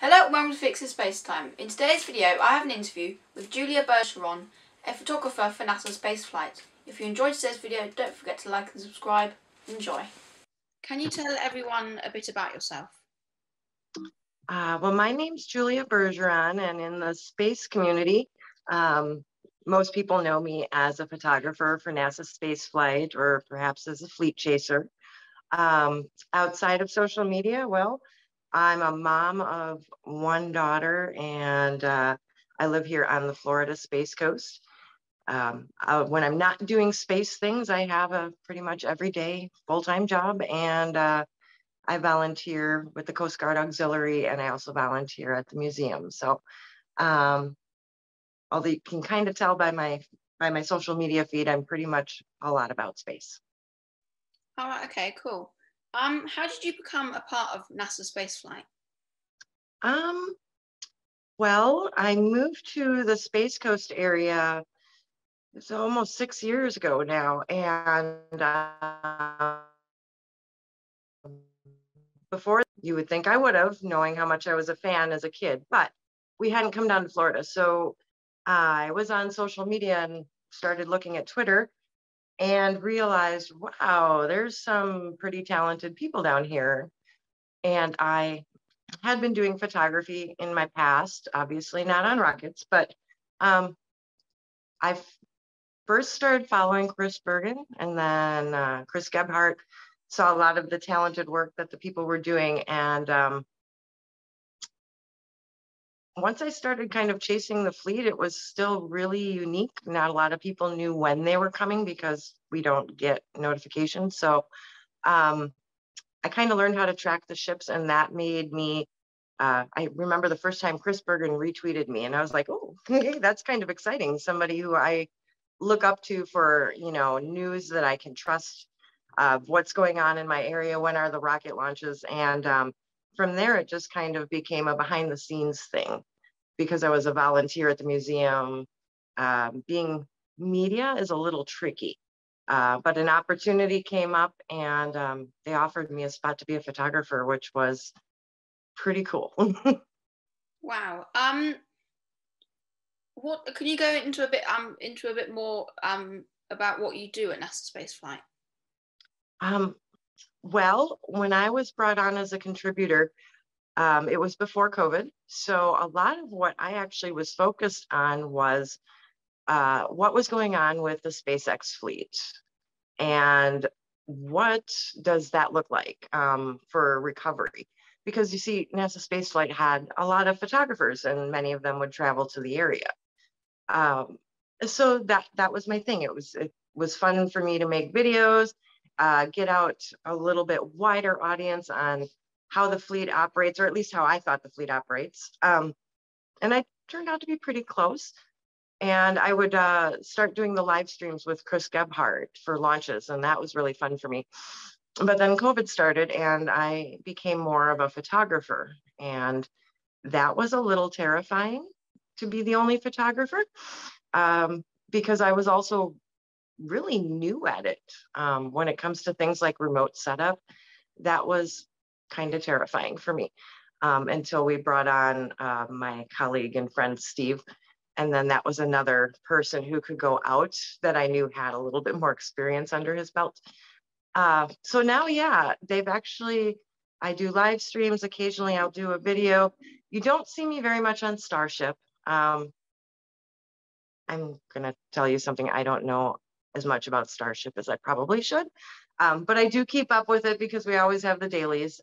Hello and welcome to Felix's Space Time. In today's video, I have an interview with Julia Bergeron, a photographer for NASA spaceflight. If you enjoyed today's video, don't forget to like and subscribe. Enjoy. Can you tell everyone a bit about yourself? Well, my name's Julia Bergeron, and in the space community, most people know me as a photographer for NASA spaceflight or perhaps as a fleet chaser. Outside of social media, well, I'm a mom of one daughter, and I live here on the Florida Space Coast. When I'm not doing space things, I have a pretty much everyday full-time job, and I volunteer with the Coast Guard Auxiliary, and I also volunteer at the museum. So, although you can kind of tell by my social media feed, I'm pretty much a lot about space. All right, okay, cool. How did you become a part of NASA spaceflight? Well, I moved to the Space Coast area. It's almost 6 years ago now, and before, you would think I would have, knowing how much I was a fan as a kid, but we hadn't come down to Florida. So I was on social media and started looking at Twitter and realized, wow, there's some pretty talented people down here. And I had been doing photography in my past, obviously not on rockets, but I first started following Chris Bergen, and then Chris Gebhardt. Saw a lot of the talented work that the people were doing. And once I started kind of chasing the fleet, it was still really unique. Not a lot of people knew when they were coming because we don't get notifications. So I kind of learned how to track the ships, and that made me, I remember the first time Chris Bergen retweeted me, and I was like, oh, that's kind of exciting. Somebody who I look up to for, news that I can trust of what's going on in my area, when are the rocket launches. And from there, it just kind of became a behind the scenes thing because I was a volunteer at the museum. Being media is a little tricky, but an opportunity came up, and they offered me a spot to be a photographer, which was pretty cool. Wow. What could you go into a bit more about what you do at NASA spaceflight? Well, when I was brought on as a contributor, it was before COVID. So a lot of what I actually was focused on was what was going on with the SpaceX fleet and what does that look like for recovery? Because you see, NASA spaceflight had a lot of photographers, and many of them would travel to the area. So that was my thing. It was fun for me to make videos, get out a little bit wider audience on how the fleet operates, or at least how I thought the fleet operates. And I turned out to be pretty close. And I would start doing the live streams with Chris Gebhardt for launches, and that was really fun for me. But then COVID started, and I became more of a photographer, and that was a little terrifying to be the only photographer, because I was also really new at it. When it comes to things like remote setup, that was kind of terrifying for me, until we brought on my colleague and friend Steve. And then that was another person who could go out that I knew had a little bit more experience under his belt. So now, yeah, I do live streams. Occasionally I'll do a video. You don't see me very much on Starship. I'm going to tell you something. I don't know as much about Starship as I probably should. But I do keep up with it because we always have the dailies.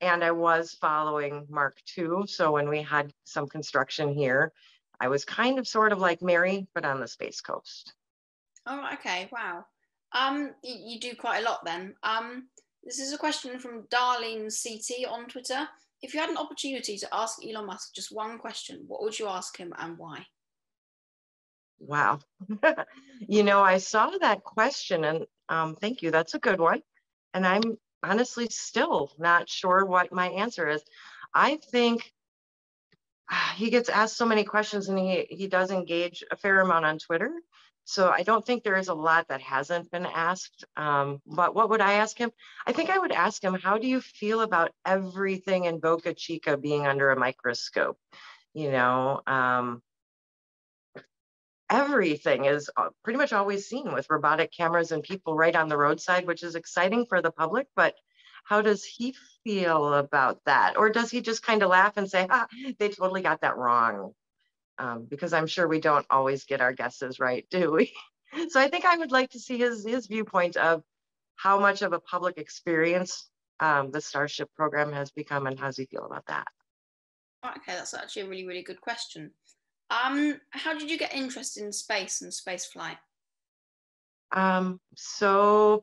And I was following Mark II. So when we had some construction here, I was kind of sort of like Mary, but on the Space Coast. Oh, okay, wow. You do quite a lot then. This is a question from Darlene CT on Twitter. If you had an opportunity to ask Elon Musk just one question, what would you ask him and why? Wow. I saw that question, and thank you. That's a good one. And I'm honestly still not sure what my answer is. I think he gets asked so many questions, and he does engage a fair amount on Twitter. So I don't think there is a lot that hasn't been asked. But what would I ask him? I think I would ask him, how do you feel about everything in Boca Chica being under a microscope? You know, everything is pretty much always seen with robotic cameras and people right on the roadside, which is exciting for the public. But how does he feel about that? Or does he just kind of laugh and say, they totally got that wrong? Because I'm sure we don't always get our guesses right, do we? So I think I would like to see his viewpoint of how much of a public experience the Starship program has become, and how does he feel about that? Okay, that's actually a really, really good question. How did you get interested in space and space flight? So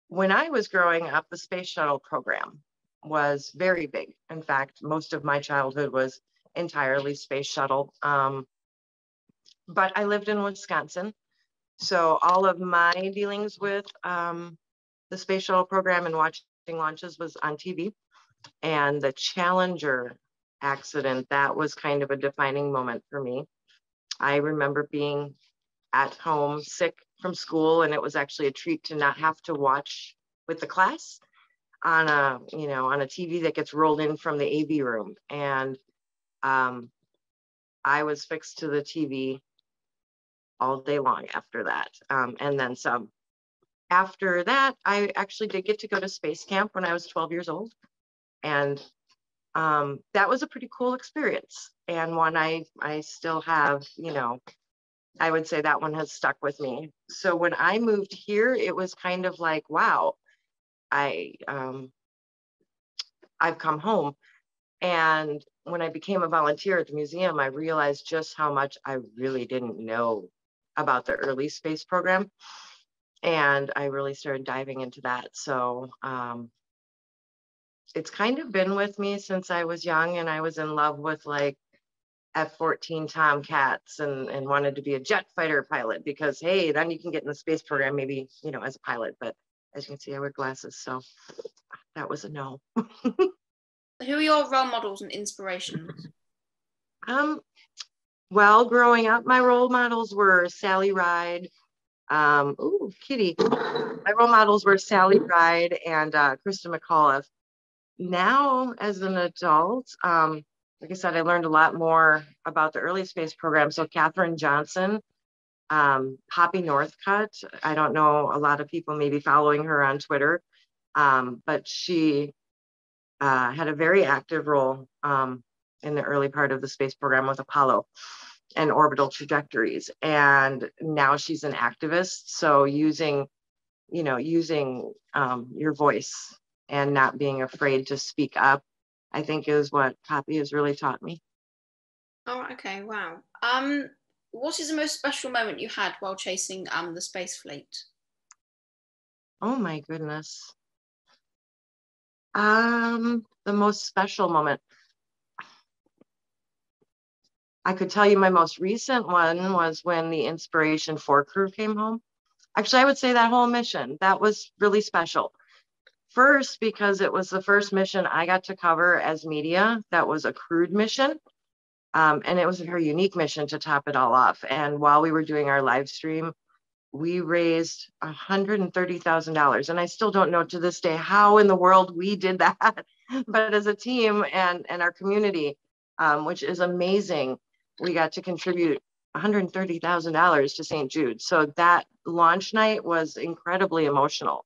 when I was growing up, the space shuttle program was very big. In fact, most of my childhood was entirely space shuttle. But I lived in Wisconsin, so all of my dealings with the space shuttle program and watching launches was on TV. And the Challenger accident, that was kind of a defining moment for me. I remember being at home sick from school, and it was actually a treat to not have to watch with the class on a TV that gets rolled in from the AV room. And I was fixed to the TV all day long after that, and then some. After that, I actually did get to go to space camp when I was 12 years old. And that was a pretty cool experience. And one I still have, I would say that one has stuck with me. So when I moved here, it was kind of like, wow, I've come home. And when I became a volunteer at the museum, I realized just how much I really didn't know about the early space program. And I really started diving into that. So it's kind of been with me since I was young, and I was in love with like F-14 Tomcats and wanted to be a jet fighter pilot because, hey, then you can get in the space program, maybe, as a pilot. But as you can see, I wear glasses. So that was a no. Who are your role models and inspirations? Well, growing up, my role models were Sally Ride. Ooh, kitty. My role models were Sally Ride and Krista McAuliffe. Now, as an adult, like I said, I learned a lot more about the early space program. So Katherine Johnson, Poppy Northcutt, I don't know, a lot of people may be following her on Twitter, but she had a very active role in the early part of the space program with Apollo and orbital trajectories. And now she's an activist. So using your voice and not being afraid to speak up, I think is what Poppy has really taught me. Oh, okay, wow. What is the most special moment you had while chasing the space fleet? Oh my goodness. The most special moment. I could tell you my most recent one was when the Inspiration 4 crew came home. Actually, I would say that whole mission, that was really special. First, because it was the first mission I got to cover as media that was a crewed mission. And it was a very unique mission to top it all off. And while we were doing our live stream, we raised $130,000. And I still don't know to this day how in the world we did that. But as a team and our community, which is amazing, we got to contribute $130,000 to St. Jude. So that launch night was incredibly emotional.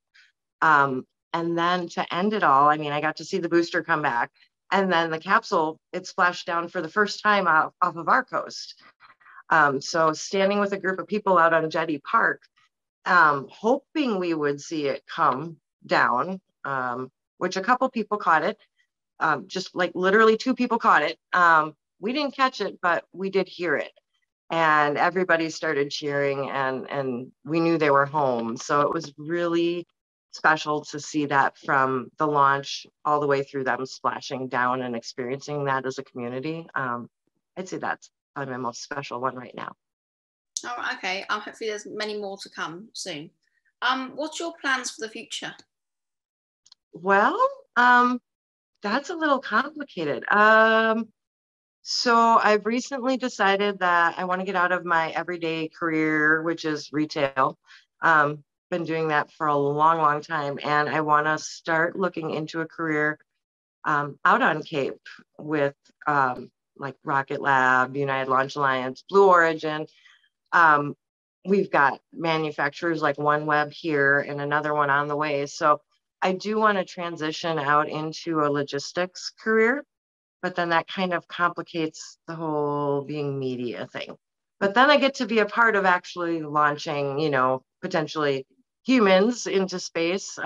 And then to end it all, I mean, I got to see the booster come back. And then the capsule, it splashed down for the first time off of our coast. So standing with a group of people out on Jetty Park, hoping we would see it come down, which a couple people caught it, just like literally 2 people caught it. We didn't catch it, but we did hear it. And everybody started cheering, and we knew they were home. So it was really special to see that from the launch all the way through them splashing down and experiencing that as a community. I'd say that's probably my most special one right now. Oh, okay. Hopefully there's many more to come soon. What's your plans for the future? Well, that's a little complicated. So I've recently decided that I want to get out of my everyday career, which is retail. Been doing that for a long, long time, and I want to start looking into a career out on Cape with like Rocket Lab, United Launch Alliance, Blue Origin. Um, we've got manufacturers like OneWeb here and another one on the way. So I do want to transition out into a logistics career, but then that kind of complicates the whole being media thing. But then I get to be a part of actually launching, you know, potentially humans into space.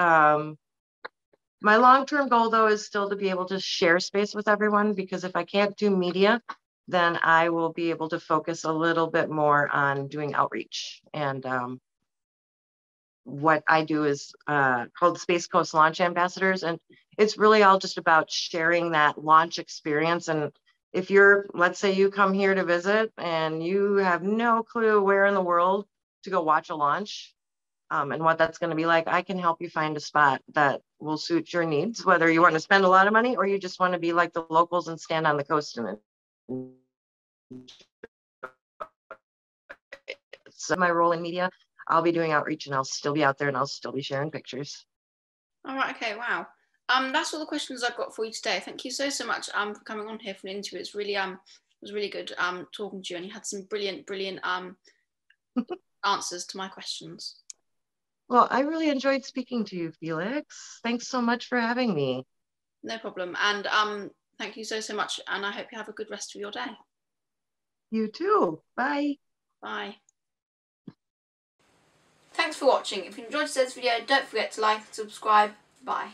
My long-term goal, though, is still to be able to share space with everyone, because if I can't do media, then I will be able to focus a little bit more on doing outreach. And what I do is called Space Coast Launch Ambassadors. And it's really all just about sharing that launch experience. And if you're, let's say you come here to visit and you have no clue where in the world to go watch a launch, and what that's going to be like, I can help you find a spot that will suit your needs, whether you want to spend a lot of money or you just want to be like the locals and stand on the coast in it. So my role in media, I'll be doing outreach and I'll still be out there and I'll still be sharing pictures. All right. Okay. Wow. That's all the questions I've got for you today. Thank you so much for coming on here for an interview. It's really it was really good talking to you, and you had some brilliant answers to my questions. Well, I really enjoyed speaking to you, Felix. Thanks so much for having me. No problem. And thank you so much. And I hope you have a good rest of your day. You too. Bye. Bye. Thanks for watching. If you enjoyed today's video, don't forget to like and subscribe. Bye.